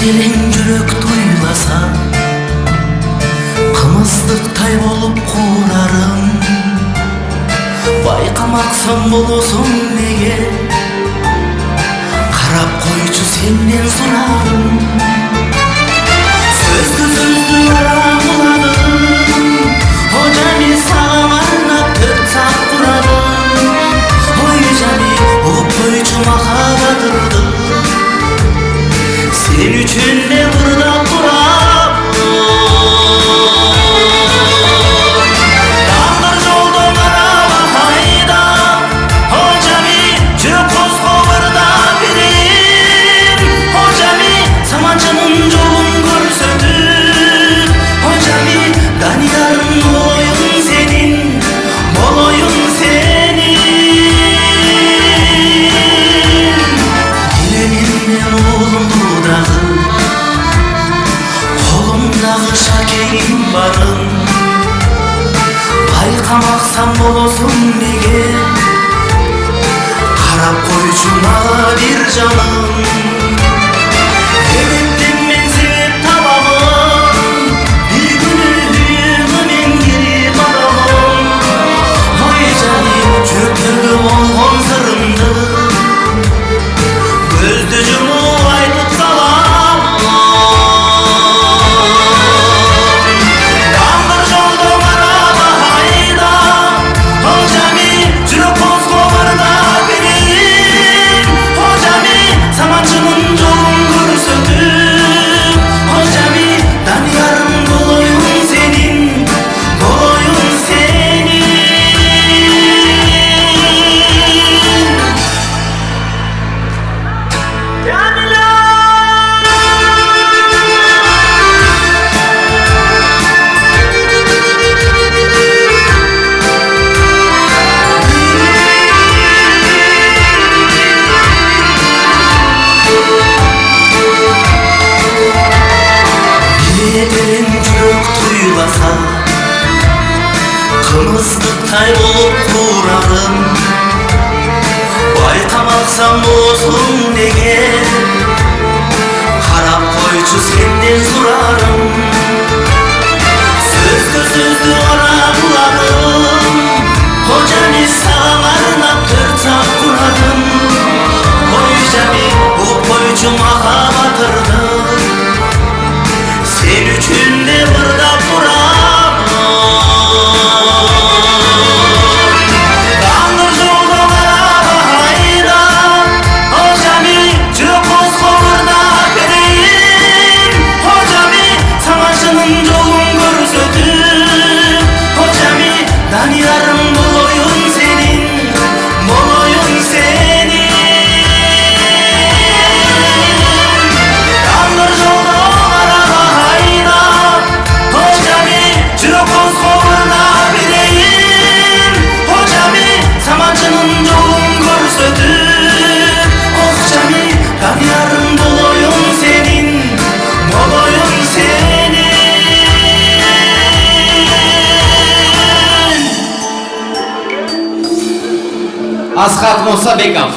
Dilin yürek duylasa, kımızlıktay bolup kurarım. Baykamaksan bolusun nege, karap koyucu senden sorarım. Sözlü ara buladım, hocam sağım arnap 4 saat kuradım. Hocam o koyucu makabatırdı, senin üçün de burada duram. Dağlar yoldan araba hayda, hocami çökoz kovarda birim. Hocami samancının yolun görsötür. Hocami Daniyar'ın boyun senin, boyun senin. Dileminle oğlum kolumdağı şakeyim barım. Baykamaksan bolusun nege, karap koyucuma bir canım. Ebettim men sevip tabağım, bir günü hüyümün girip adamım. Oy canim çöktürdü olğun sırrımdı, gözdücümü aytıp salam. Dilin yürek duylasa, kımızlıktay bolup kurarım. Baykamaksan bolusun nege, karap koyucu senden sorarım. Sözlü ara buladım, hocam sağım arnap 4 saat kuradım. Hocami bu koyucu maha batırdı, sen üçün de burada duram. Dağlar yoldan araba hayda, hocami çökoz kovarda vereyim. Hocami savaşının yolun görsötür. Hocami Daniyar'ın boyun senin, boyun senin. Dağlar yoldan araba hayda, hocami çökoz kovarda vereyim. Hocami samancının yolun görsötür. Hocami Daniyar'ın boyun senin, boyun senin. Askat Musa Bekam.